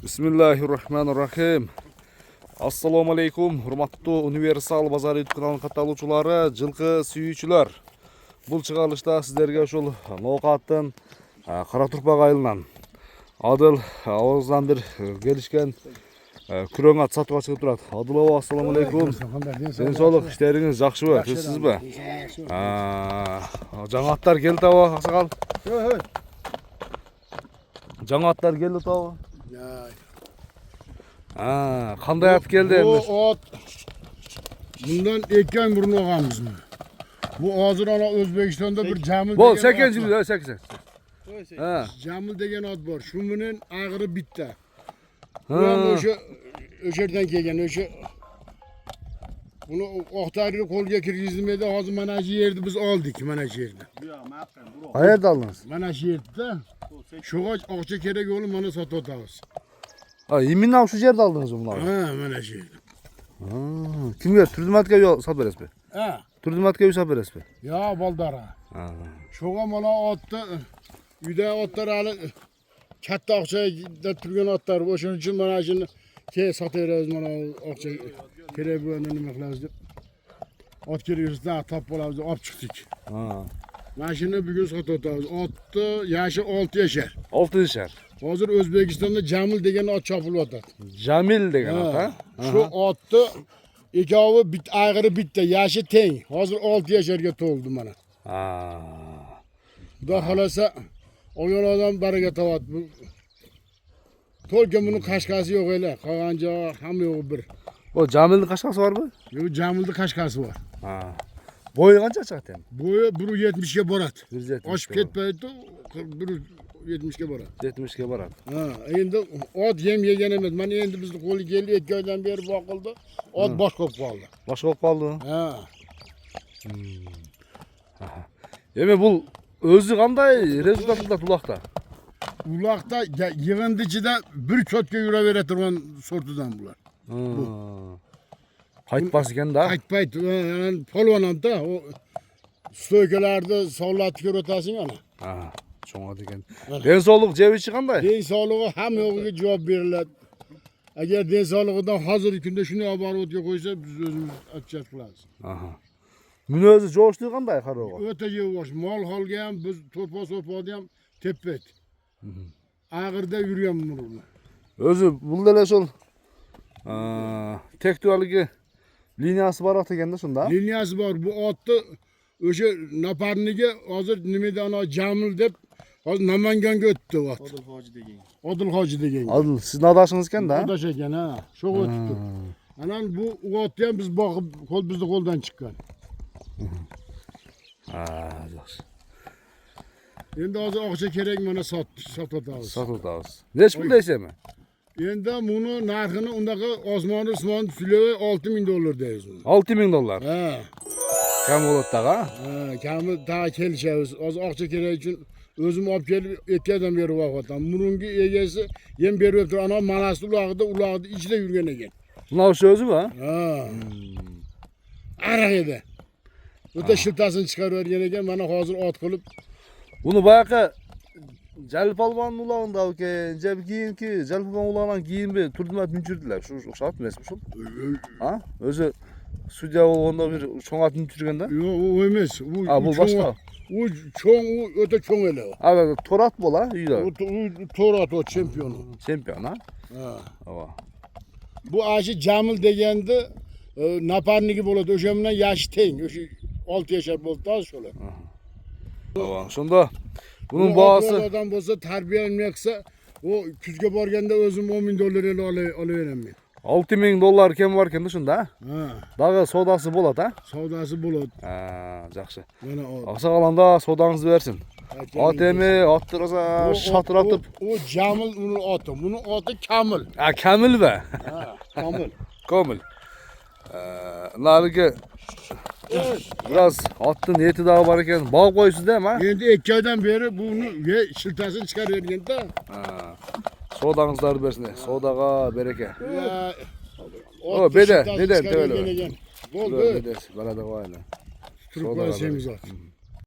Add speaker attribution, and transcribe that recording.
Speaker 1: Bismillahirrahmanirrahim. Assalomu alaykum, hurmatli Universal bozor YouTube kanalının katıluvchilari, жылқы suyuvchilar. Бұл чыгарылышта sizlarga ошол ноқаттын Қара Турпақ айылынан Адыл ауыздан bir келишкен күрөң ат сатууга чыгып турат. Адыл aba, assalomu alaykum. Денсаулык, иштериңиз жакшыбы? Тезсизби? Жаңа аттар келди aba, аксакал. Жаңа аттар келди aba. Qanday at keldi endi?
Speaker 2: Bu at bundan 2 ay burun olganmiz. Bu hazır ana Özbekistan'da bir Jamil
Speaker 1: Bol 8. yıl 8.
Speaker 2: Jamil degen at var. Şunun ağırı bitti. Bu öşerden kelgen öşe bunu oqtarı kolga kirgizmedi. Hazır mana shu yerni biz oldik, mana shu yerni.
Speaker 1: Qayerda aldınız?
Speaker 2: Mana shu yerda. Şoğa akça kerak olib mana sotib o'tamiz.
Speaker 1: Imindan shu yerda aldınız bunlar.
Speaker 2: Mana shu yerda.
Speaker 1: Kimga? Turdimatga yo sotib berasizmi? Turdimatga yo sotib berasizmi?
Speaker 2: Ya baldara. Şoğa mana otni uyda otlar hali katta akçada turgan otlar. O'shaning uchun mana shuni sotaveramiz, mana akça kerak bo'lganda nima qilamiz deb. Ot kerak topib olamiz deb olib chiqdik. Mana shuni bugun sotib o'tamiz. Otni yoshi 6 yashar.
Speaker 1: 6 yashar.
Speaker 2: Hozir O'zbekistonda Jamil degan ot chopilyapti.
Speaker 1: Jamil degan ot, ha?
Speaker 2: Shu otni ikkovi ag'iri bitta, yoshi teng. Hozir 6 yasharga to'ldi mana. Xudo xolasa, olgan odam baraka topadi. To'lgan buni qashqasi yo'q ela, qolgan joyi hamma yo'q bir.
Speaker 1: O Jamilning qashqasi bormi?
Speaker 2: Yo'q, Jamilning qashqasi bor.
Speaker 1: Bo'yi qancha chiqadi endi?
Speaker 2: Bo'yi 1.70 ga boradi.
Speaker 1: 1.70.
Speaker 2: Oshib ketmaydi, 1.70 ga boradi.
Speaker 1: 70 ga boradi.
Speaker 2: Endi ot yem yegan emas. Mana endi bizni qo'li keldi, 2 oydan beri boqildi. Ot boshqa bo'lib qoldi.
Speaker 1: Boshqa bo'lib qoldi. Demak, bu o'zi qanday rezultatlar uloqda?
Speaker 2: Uloqda yig'indi ichida bir cho'tga yuravera turgan sortidan bular.
Speaker 1: Qaytmas ekan-da.
Speaker 2: Qaytmaydi. Polvonda o stoykalarni sog'latib ko'ratasing ana.
Speaker 1: Cho'ngadi ekan. Densoqlik jevichi qanday?
Speaker 2: Densoqligi hamma yo'g'iga javob beriladi. Agar densoqligidan hozirgi kunda shunday oborotga qo'ysa, biz o'zimiz atchat qilamiz.
Speaker 1: Buni o'zi jo'shli qanday qaroq?
Speaker 2: O'ta yavash. Mol holga ham biz to'rpa-so'rpani ham tepet. Ag'irda yurgan buni.
Speaker 1: O'zi bundalar shol tektualigi liniyasi bor ekanda shunda.
Speaker 2: Liniyasi bor. Bu otni o'sha naparniga hozir nimada ana Jamil deb hozir Namanganga o'tdi ot. Odil Hoji degan.
Speaker 1: Adil, siz nadashingiz ekanda?
Speaker 2: Nadash ekan, ha. Shu o'tdi. Ana bu otni ham biz boqib, bizni qo'ldan chiqqan.
Speaker 1: Yaxshi.
Speaker 2: Endi hozir akça kerak mana sotamiz.
Speaker 1: Sotamiz. Nech pul deysizmi?
Speaker 2: Endi buni narxini undaqa osmon filovi $6.000 deymiz.
Speaker 1: $6.000. Kam bo'ladi-da?
Speaker 2: Kami ta kelishamiz. Hozir akça kerak uchun o'zim olib kelib etkadan berib qo'yapman. Buningki egasi yem berib turib, ana manasi ulog'ida ichida yurgan ekan.
Speaker 1: Bular shu o'zimi?
Speaker 2: Araq edi. O'ta shiltasini chiqarib bergan ekan, mana hozir ot qilib.
Speaker 1: Buni boyaqa Jalpolvon ulog'ida ekan, jab kiyimki, Jalpolvon ulog'dan kiyimni turdimat minchirdilar. Shu o'xshatib emasmi shu? O'zi sudya bo'lganda bir cho'ngat minchirganda?
Speaker 2: Yo'q, u emas.
Speaker 1: Bu boshqa.
Speaker 2: U cho'ng, o'ta cho'ng edi.
Speaker 1: To'rat bo'la uyda.
Speaker 2: U to'rat o chempion.
Speaker 1: Chempion, ha?
Speaker 2: Bu ashi Jamil deganda naparniki bo'ladi. O'sha bilan yoshi teng. O'sha 6 yashar bo'ldi shular.
Speaker 1: Shunda bunun bahası
Speaker 2: odam bo'lsa, tarbiyalanmay qilsa, o kuzga borganda o'zim $10.000 olaveraman.
Speaker 1: $6.000 kam bor ekanda shunda? Dag'i savdosi bo'ladi, ha?
Speaker 2: Savdosi bo'ladi.
Speaker 1: Yaxshi.
Speaker 2: Mana
Speaker 1: Oqsoqolanda savdoingizni bersin. Otemi, otni rosa shotiratib.
Speaker 2: U Jamil uni oti. Buni oti Kamil.
Speaker 1: Kamilmi?
Speaker 2: Kamil.
Speaker 1: Komil. Narigi biraz otning etidagi bor ekan. Bog' qo'ysizda, ha?
Speaker 2: Endi 2 oydan beri buni shiltasini chiqarib berganda.
Speaker 1: Savdongizlarni bersin. Savdoga baraka. Beda, neden böyle?
Speaker 2: Bo'ldi.
Speaker 1: Balada qo'yadi.
Speaker 2: Turib qo'ysangiz ot.